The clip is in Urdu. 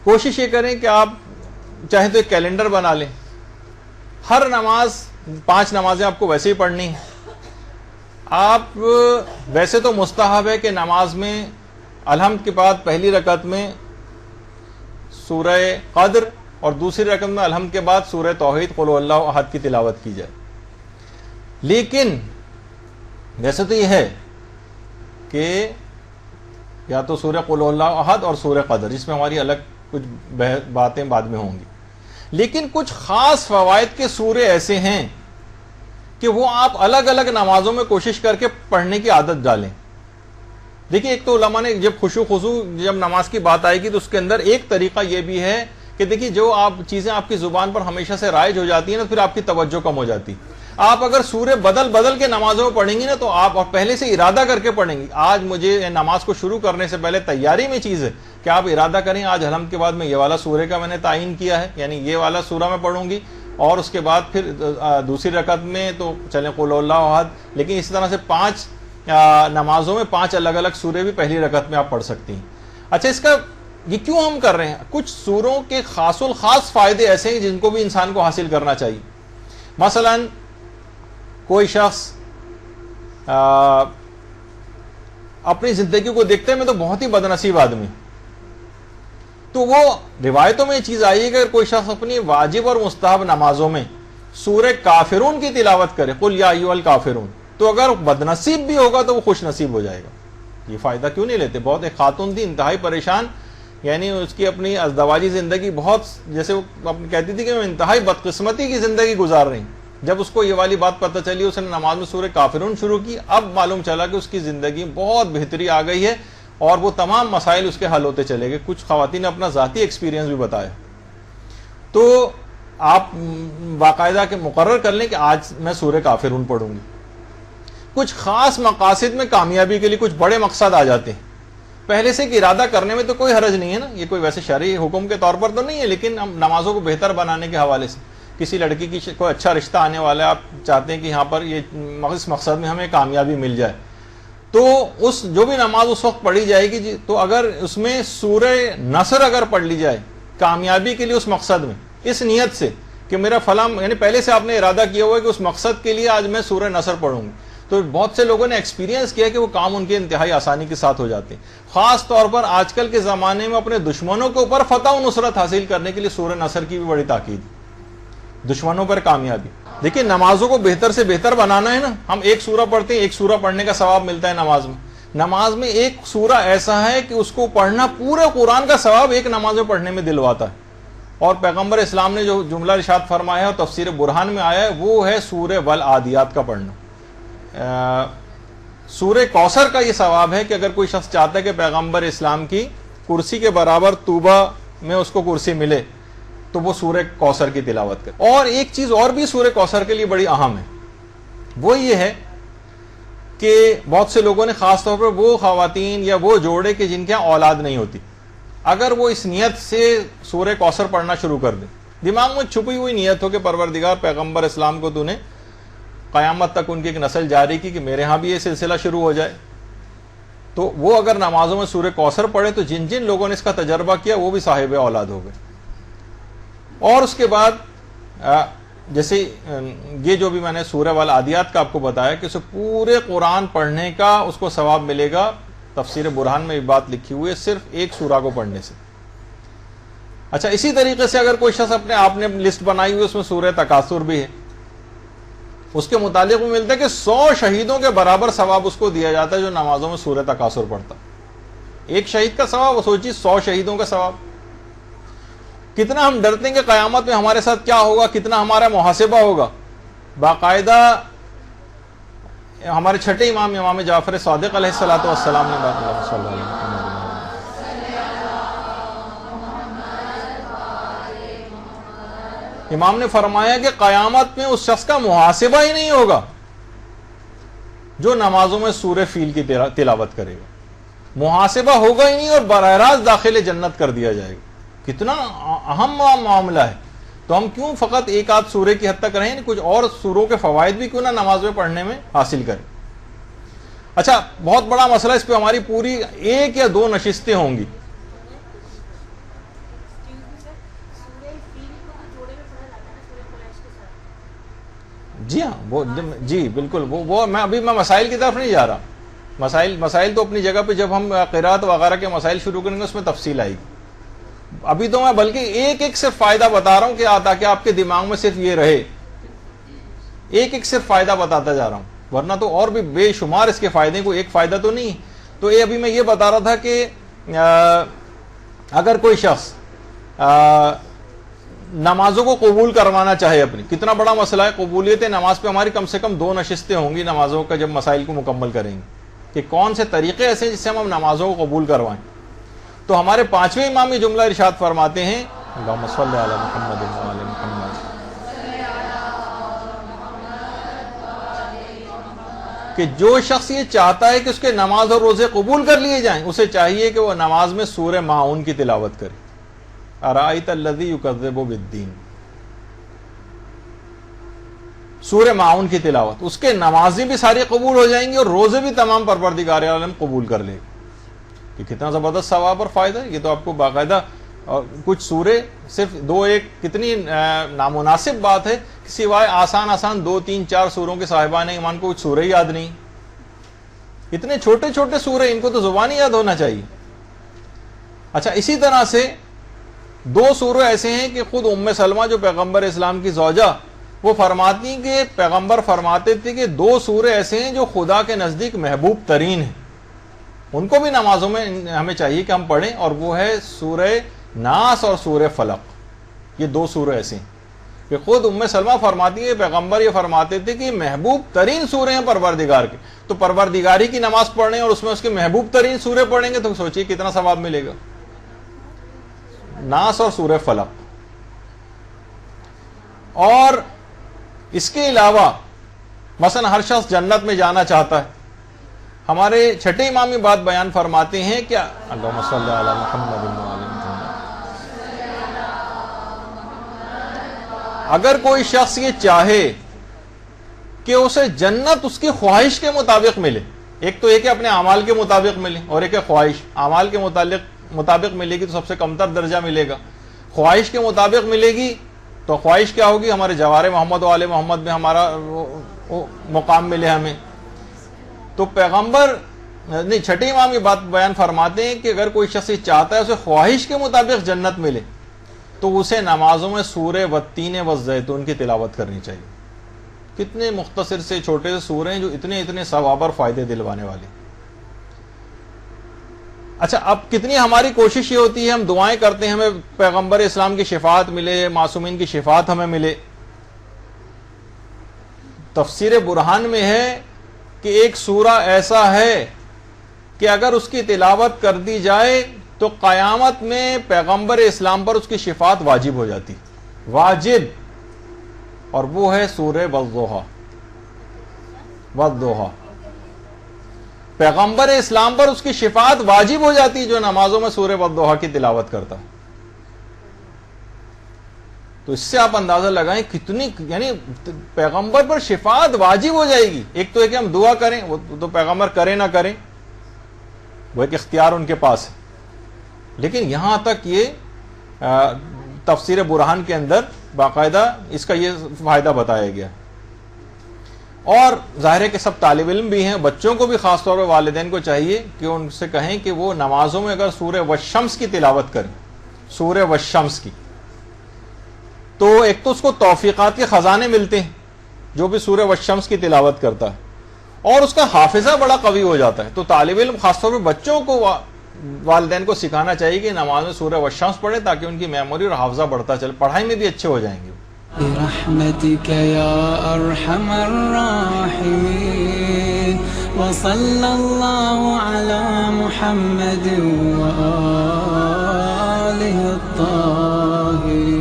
کوشش یہ کریں کہ آپ چاہے تو ایک کیلنڈر بنا لیں، ہر نماز 5 نمازیں آپ کو ویسے ہی پڑھنی ہیں. آپ ویسے تو مستحب ہے کہ نماز میں الحمد کے بعد پہلی رکعت میں سورہ قدر اور دوسری رکعت میں الحمد کے بعد سورہ توحید قل هو اللہ احد کی تلاوت کی جائے. لیکن ویسے تو یہ ہے کہ یا تو سورہ قل هو اللہ احد اور سورہ قدر، جس میں ہماری الگ کچھ باتیں بعد میں ہوں گی. لیکن کچھ خاص فوائد کے سورے ایسے ہیں کہ وہ آپ الگ الگ نمازوں میں کوشش کر کے پڑھنے کی عادت ڈالیں. دیکھیے ایک تو علماء نے جب خشوع خضوع جب نماز کی بات آئے گی تو اس کے اندر ایک طریقہ یہ بھی ہے کہ دیکھیے جو آپ چیزیں آپ کی زبان پر ہمیشہ سے رائج ہو جاتی ہیں نا، پھر آپ کی توجہ کم ہو جاتی. آپ اگر سورے بدل کے نمازوں میں پڑھیں گی نا تو آپ پہلے سے ارادہ کر کے پڑھیں گی. آج مجھے نماز کو شروع کرنے سے پہلے تیاری میں چیز ہے کہ آپ ارادہ کریں آج الحمد کے بعد میں یہ والا سورے کا میں نے تعین کیا ہے، یعنی یہ والا سورہ میں پڑھوں گی، اور اس کے بعد پھر دوسری رکعت میں تو چلیں قل اللہ احد. لیکن اسی طرح سے 5 نمازوں میں 5 الگ الگ سورے بھی پہلی رکعت میں آپ پڑھ سکتی ہیں. اچھا اس کا یہ کیوں ہم کر رہے ہیں؟ کچھ سوروں کے خاص الخاص فائدے ایسے ہیں جن کو بھی انسان کو حاصل کرنا چاہیے. مثلا کوئی شخص اپنی زندگی کو دیکھتے ہیں میں تو بہت ہی بدنصیب آدمی، تو وہ روایتوں میں یہ چیز آئی ہے کہ اگر کوئی شخص اپنی واجب اور مستحب نمازوں میں سورہ کافرون کی تلاوت کرے قل یا ایھا الکافرون، تو اگر بدنصیب بھی ہوگا تو وہ خوش نصیب ہو جائے گا. یہ فائدہ کیوں نہیں لیتے؟ بہت ایک خاتون تھی انتہائی پریشان، یعنی اس کی اپنی ازدواجی زندگی بہت، جیسے وہ کہتی تھی کہ میں انتہائی بدقسمتی کی زندگی گزار رہی ہوں. جب اس کو یہ والی بات پتہ چلی اس نے نماز میں سورہ کافرون شروع کی، اب معلوم چلا کہ اس کی زندگی بہت بہتری آ گئی ہے اور وہ تمام مسائل اس کے حل ہوتے چلے گئے. کچھ خواتین نے اپنا ذاتی ایکسپیرینس بھی بتایا. تو آپ باقاعدہ کہ مقرر کر لیں کہ آج میں سورہ کافرون پڑھوں گی. کچھ خاص مقاصد میں کامیابی کے لیے کچھ بڑے مقصد آ جاتے ہیں، پہلے سے ارادہ کرنے میں تو کوئی حرج نہیں ہے نا، یہ کوئی ویسے شرعی حکم کے طور پر تو نہیں ہے، لیکن ہم نمازوں کو بہتر بنانے کے حوالے سے کسی لڑکی کی کوئی اچھا رشتہ آنے والا ہے، آپ چاہتے ہیں کہ یہاں پر یہ اس مقصد میں ہمیں کامیابی مل جائے، تو اس جو بھی نماز اس وقت پڑھی جائے گی تو اگر اس میں سورہ نصر اگر پڑھ لی جائے کامیابی کے لیے اس مقصد میں، اس نیت سے کہ میرا فلاں، یعنی پہلے سے آپ نے ارادہ کیا ہوا ہے کہ اس مقصد کے لیے آج میں سورہ نصر پڑھوں گی، تو بہت سے لوگوں نے ایکسپیرینس کیا کہ وہ کام ان کے انتہائی آسانی کے ساتھ ہو جاتے ہیں. خاص طور پر آج کل کے زمانے میں اپنے دشمنوں کے اوپر فتح و نصرت حاصل کرنے کے لیے سورہ نصر کی بھی بڑی تاکید، دشمنوں پر کامیابی. دیکھیں نمازوں کو بہتر سے بہتر بنانا ہے نا، ہم ایک سورہ پڑھتے ہیں، ایک سورہ پڑھنے کا ثواب ملتا ہے نماز میں. نماز میں ایک سورہ ایسا ہے کہ اس کو پڑھنا پورے قرآن کا ثواب ایک نماز میں پڑھنے میں دلواتا ہے. اور پیغمبر اسلام نے جو جملہ ارشاد فرمایا ہے اور تفسیر برہان میں آیا ہے وہ ہے سورہ والعادیات کا پڑھنا. سورہ کوثر کا یہ ثواب ہے کہ اگر کوئی شخص چاہتا ہے کہ پیغمبر اسلام کی کرسی کے برابر طوبہ میں اس کو کرسی ملے تو وہ سورہ کوثر کی تلاوت کرے. اور ایک چیز اور بھی سورہ کوثر کے لیے بڑی اہم ہے، وہ یہ ہے کہ بہت سے لوگوں نے خاص طور پر وہ خواتین یا وہ جوڑے کہ جن کے یہاں اولاد نہیں ہوتی، اگر وہ اس نیت سے سورہ کوثر پڑھنا شروع کر دیں، دماغ میں چھپی ہوئی نیت ہو کہ پروردگار پیغمبر اسلام کو تو نے قیامت تک ان کی ایک نسل جاری کی کہ میرے ہاں بھی یہ سلسلہ شروع ہو جائے، تو وہ اگر نمازوں میں سورہ کوثر پڑھے تو جن جن لوگوں نے اس کا تجربہ کیا وہ بھی صاحب اولاد ہو گئے. اور اس کے بعد جیسے یہ جو بھی میں نے سورہ والعادیات کا آپ کو بتایا کہ اسے پورے قرآن پڑھنے کا اس کو ثواب ملے گا، تفسیر برہان میں یہ بات لکھی ہوئی ہے صرف ایک سورہ کو پڑھنے سے. اچھا اسی طریقے سے اگر کوئی شخص اپنے آپ نے لسٹ بنائی ہوئی اس میں سورہ تکاثر بھی ہے، اس کے متعلق بھی ملتا ہے کہ 100 شہیدوں کے برابر ثواب اس کو دیا جاتا ہے جو نمازوں میں سورہ تکاثر پڑھتا. ایک شہید کا ثواب سوچیے، 100 شہیدوں کا ثواب. کتنا ہم ڈرتے ہیں کہ قیامت میں ہمارے ساتھ کیا ہوگا، کتنا ہمارا محاسبہ ہوگا. باقاعدہ ہمارے چھٹے امام جعفر صادق علیہ الصلوۃ والسلام نے بات صلی اللہ علیہ وسلم امام نے فرمایا کہ قیامت میں اس شخص کا محاسبہ ہی نہیں ہوگا جو نمازوں میں سورہ فیل کی تلاوت کرے گا. محاسبہ ہوگا ہی نہیں اور براہ راست داخل جنت کر دیا جائے گا. کتنا اہم معاملہ ہے. تو ہم کیوں فقط ایک آدھ سورے کی حد تک رہیں، کچھ اور سوروں کے فوائد بھی کیوں نہ نماز میں پڑھنے میں حاصل کریں. اچھا بہت بڑا مسئلہ، اس پہ ہماری پوری 1 یا 2 نشستیں ہوں گی. جی ہاں وہ جی بالکل وہ میں مسائل کی طرف نہیں جا رہا. مسائل تو اپنی جگہ پہ جب ہم قرات وغیرہ کے مسائل شروع کریں گے اس میں تفصیل آئے گی. ابھی تو میں بلکہ ایک صرف فائدہ بتا رہا ہوں کہ تاکہ آپ کے دماغ میں صرف یہ رہے, ایک صرف فائدہ بتاتا جا رہا ہوں, ورنہ تو اور بھی بے شمار اس کے فائدے, کو ایک فائدہ تو نہیں. تو ابھی میں یہ بتا رہا تھا کہ اگر کوئی شخص نمازوں کو قبول کروانا چاہے اپنی, کتنا بڑا مسئلہ ہے قبولیت نماز پہ, ہماری کم سے کم 2 نشستیں ہوں گی نمازوں کا جب مسائل کو مکمل کریں گے کہ کون سے طریقے ایسے ہیں جس سے ہم نمازوں کو قبول کروائیں. تو ہمارے 5ویں امام یہ جملہ ارشاد فرماتے ہیں, اللہم صلی علی محمد و علی محمد, کہ جو شخص یہ چاہتا ہے کہ اس کے نماز اور روزے قبول کر لیے جائیں, اسے چاہیے کہ وہ نماز میں سورہ ماعون کی تلاوت کرے. ارائیت الذی یکذب بالدین, سورہ ماعون کی تلاوت, اس کے نمازیں بھی ساری قبول ہو جائیں گی اور روزے بھی تمام پروردگار عالم قبول کر لے گا. کہ کتنا زبردست ثواب اور فائدہ ہے. یہ تو آپ کو باقاعدہ کچھ سورے صرف 2-1, کتنی نامناسب بات ہے کہ سوائے آسان 2, 3, 4 سوروں کے صاحبان ایمان کو کچھ سورے یاد نہیں. اتنے چھوٹے چھوٹے سورے, ان کو تو زبانی یاد ہونا چاہیے. اچھا, اسی طرح سے 2 سورے ایسے ہیں کہ خود ام سلمہ جو پیغمبر اسلام کی زوجہ, وہ فرماتی ہیں کہ پیغمبر فرماتے تھے کہ 2 سورے ایسے ہیں جو خدا کے نزدیک محبوب ترین ہیں, ان کو بھی نمازوں میں ہمیں چاہیے کہ ہم پڑھیں, اور وہ ہے سورہ ناس اور سورہ فلق. یہ 2 سورے ایسے ہیں کہ خود ام سلمہ فرماتی ہے پیغمبر یہ فرماتے تھے کہ محبوب ترین سورے ہیں پروردگار کے. تو پروردگاری کی نماز پڑھیں اور اس میں اس کے محبوب ترین سورے پڑھیں گے تو سوچیے کتنا ثواب ملے گا. ناس اور سورہ فلق. اور اس کے علاوہ مثلا ہر شخص جنت میں جانا چاہتا ہے. ہمارے 6 امام بات بیان فرماتے ہیں کہ اللہم صلی علی محمد و علی محمد, اگر کوئی شخص یہ چاہے کہ اسے جنت اس کی خواہش کے مطابق ملے, ایک تو یہ کہ اپنے اعمال کے مطابق ملے, اور ایک ہے خواہش. اعمال کے مطابق ملے گی تو سب سے کمتر درجہ ملے گا. خواہش کے مطابق ملے گی تو خواہش کیا ہوگی, ہمارے جوار محمد و آل محمد میں ہمارا مقام ملے ہمیں. تو پیغمبر 6 امام یہ بات بیان فرماتے ہیں کہ اگر کوئی شخص چاہتا ہے اسے خواہش کے مطابق جنت ملے تو اسے نمازوں میں سورہ والتین والزیتون کی تلاوت کرنی چاہیے. کتنے مختصر سے چھوٹے سے سورے ہیں جو اتنے ثواب اور فائدے دلوانے والے. اچھا, اب کتنی ہماری کوشش یہ ہوتی ہے, ہم دعائیں کرتے ہیں ہمیں پیغمبر اسلام کی شفاعت ملے, معصومین کی شفاعت ہمیں ملے. تفسیر برہان میں ہے کہ ایک سورہ ایسا ہے کہ اگر اس کی تلاوت کر دی جائے تو قیامت میں پیغمبر اسلام پر اس کی شفاعت واجب ہو جاتی, واجب, اور وہ ہے سورہ والضحیٰ. پیغمبر اسلام پر اس کی شفاعت واجب ہو جاتی جو نمازوں میں سورہ والضحیٰ کی تلاوت کرتا. تو اس سے آپ اندازہ لگائیں کتنی, یعنی پیغمبر پر شفاعت واجب ہو جائے گی. ایک تو ہے کہ ہم دعا کریں, وہ تو پیغمبر کریں نہ کریں وہ ایک اختیار ان کے پاس ہے, لیکن یہاں تک یہ تفسیر برہان کے اندر باقاعدہ اس کا یہ فائدہ بتایا گیا. اور ظاہر ہے کہ سب طالب علم بھی ہیں, بچوں کو بھی خاص طور پر والدین کو چاہیے کہ ان سے کہیں کہ وہ نمازوں میں اگر سورہ والشمس کی تلاوت کریں, سورہ والشمس کی, تو ایک تو اس کو توفیقات کے خزانے ملتے ہیں جو بھی سورہ والشمس کی تلاوت کرتا ہے, اور اس کا حافظہ بڑا قوی ہو جاتا ہے. تو طالب علم خاص طور پر بچوں کو والدین کو سکھانا چاہیے کہ نماز میں سورہ والشمس پڑھیں تاکہ ان کی میموری اور حافظہ بڑھتا چلے, پڑھائی میں بھی اچھے ہو جائیں گے. برحمتك يا أرحم الراحمين وصلى الله على محمد وآله الطاهرين.